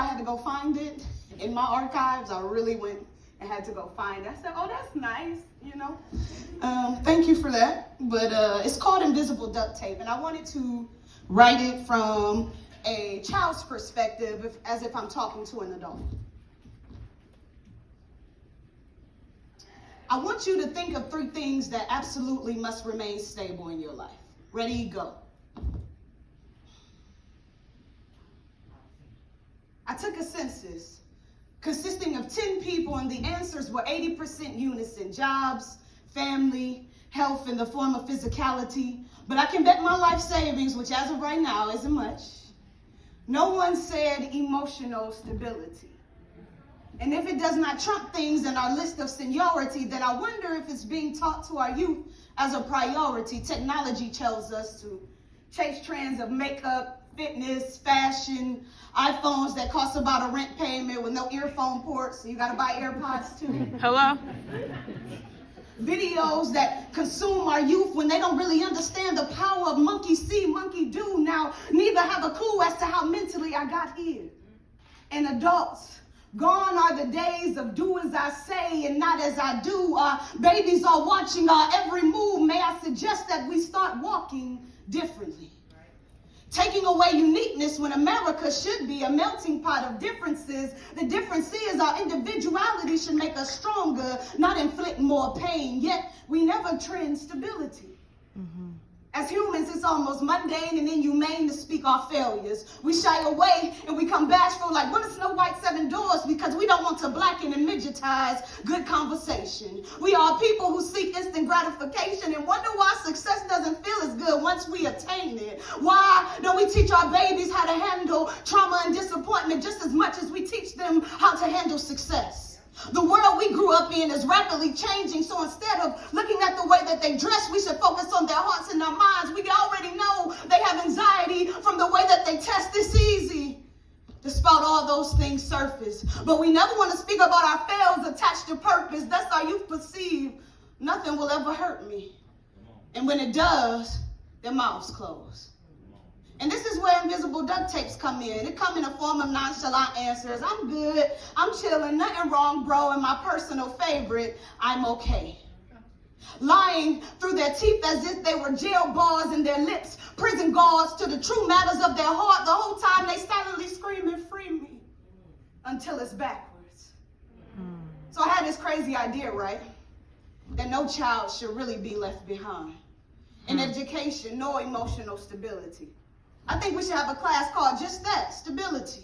I had to go find it in my archives. I really went and had to go find it. I said, oh, that's nice, you know. Thank you for that. But it's called Invisible Duct Tape, and I wanted to write it from a child's perspective, as if I'm talking to an adult. I want you to think of 3 things that absolutely must remain stable in your life. Ready, go. I took a census consisting of 10 people, and the answers were 80% unison: jobs, family, health in the form of physicality. But I can bet my life savings, which as of right now isn't much, no one said emotional stability. And if it does not trump things in our list of seniority, then I wonder if it's being taught to our youth as a priority. Technology tells us to chase trends of makeup, fitness, fashion, iPhones that cost about a rent payment with no earphone ports, so you gotta buy AirPods too. Hello? Videos that consume our youth when they don't really understand the power of monkey see, monkey do. Now, neither have a clue as to how mentally I got here. And adults, gone are the days of do as I say and not as I do. Our babies are watching our every move. May I suggest that we start walking differently? Taking away uniqueness when America should be a melting pot of differences. The difference is our individuality should make us stronger, not inflict more pain. Yet we never trend stability. As humans, it's almost mundane and inhumane to speak our failures. We shy away and we come bashful like, what is Snow White 7 Doors? Because we don't want to blacken and midgetize good conversation. We are people who seek instant gratification and wonder why success doesn't feel as good once we attain it. Why don't we teach our babies how to handle trauma and disappointment just as much as we teach them how to handle success? The world we grew up in is rapidly changing, so instead of looking at the way that they dress, we should focus on their hearts and their minds. We already know they have anxiety from the way that they test. It's easy to spout all those things surface, but we never want to speak about our fails attached to purpose. That's our youth perceive. Nothing will ever hurt me, and when it does, their mouths close. And this is where invisible duct tapes come in. It come in a form of nonchalant answers. I'm good, I'm chilling, nothing wrong, bro, and my personal favorite, I'm okay. Lying through their teeth as if they were jail bars and their lips prison guards to the true matters of their heart. The whole time they silently screaming, free me, until it's backwards. So I had this crazy idea, right? That no child should really be left behind. In education, no emotional stability. I think we should have a class called just that, stability.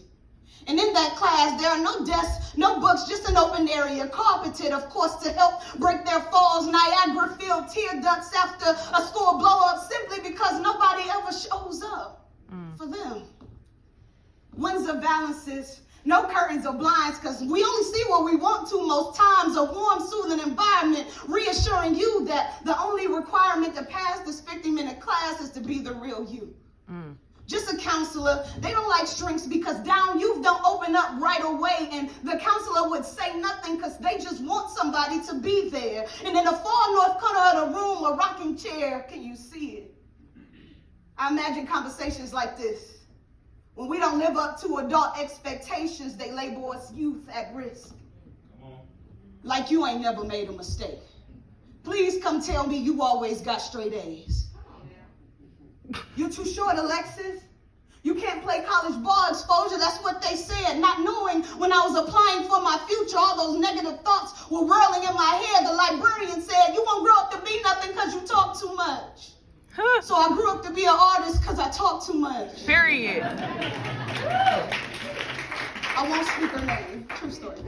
And in that class, there are no desks, no books, just an open area, carpeted, of course, to help break their falls. Niagara-filled tear ducts after a school blow-up simply because nobody ever shows up for them. Windsor balances, no curtains or blinds, because we only see what we want to most times. A warm, soothing environment, reassuring you that the only requirement to pass this 50-minute class is to be the real you. Just a counselor. They don't like shrinks because down youth don't open up right away, and the counselor would say nothing because they just want somebody to be there. And in the far north corner of the room, a rocking chair, can you see it? I imagine conversations like this. When we don't live up to adult expectations, they label us youth at risk. Like you ain't never made a mistake. Please come tell me you always got straight A's. You're too short, Alexis. You can't play college ball exposure. That's what they said. Not knowing when I was applying for my future, all those negative thoughts were whirling in my head. The librarian said, you won't grow up to be nothing because you talk too much. So I grew up to be an artist because I talk too much. Period. I won't speak her name. True story.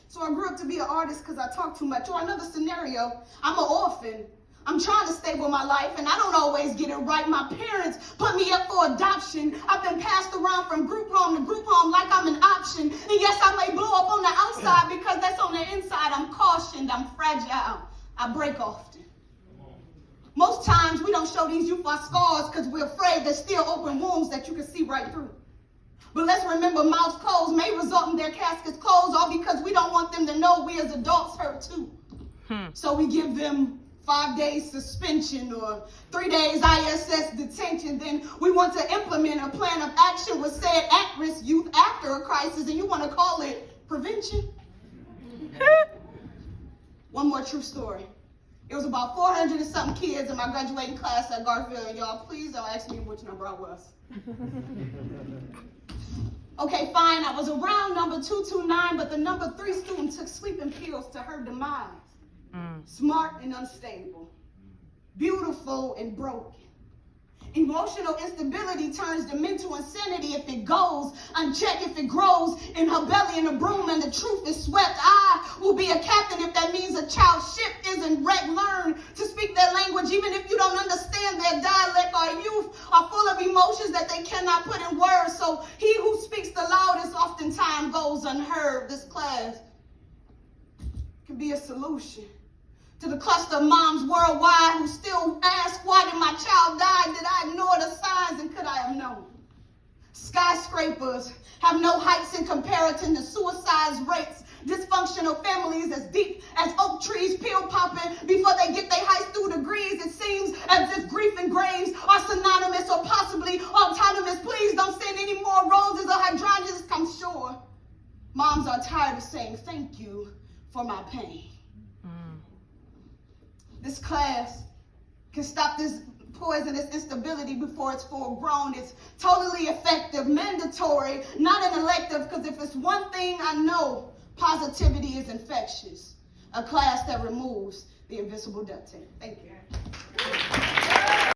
So I grew up to be an artist because I talk too much. Or another scenario, I'm an orphan. I'm trying to stable my life, and I don't always get it right. My parents put me up for adoption. I've been passed around from group home to group home like I'm an option. And yes, I may blow up on the outside because that's on the inside. I'm cautioned. I'm fragile. I break often. Most times, we don't show these youth our scars because we're afraid there's still open wounds that you can see right through. But let's remember, mouths closed may result in their caskets closed, all because we don't want them to know we as adults hurt too. So we give them 5 days suspension or 3 days ISS detention. Then we want to implement a plan of action with said at-risk youth after a crisis, and you want to call it prevention? One more true story. It was about 400 and something kids in my graduating class at Garfield, and y'all, please don't ask me which number I was. Okay, fine, I was around number 229, but the number 3 student took sleeping pills to her demise. Smart and unstable, beautiful and broken. Emotional instability turns to mental insanity if it goes unchecked, if it grows in her belly in a broom and the truth is swept. I will be a captain if that means a child's ship isn't wrecked. Learn to speak their language even if you don't understand their dialect. Our youth are full of emotions that they cannot put in words, so he who speaks the loudest oftentimes goes unheard. This class can be a solution to the cluster of moms worldwide who still ask, why did my child die? Did I ignore the signs, and could I have known? Skyscrapers have no heights in comparison to suicide rates. Dysfunctional families as deep as oak trees, pill popping before they get their high school degrees. It seems as if grief and graves are synonymous or possibly autonomous. Please don't send any more roses or hydrangeas. I'm sure moms are tired of saying thank you for my pain. This class can stop this poisonous instability before it's full grown. It's totally effective, mandatory, not an elective, because if it's one thing I know, positivity is infectious. A class that removes the invisible duct tape. Thank you.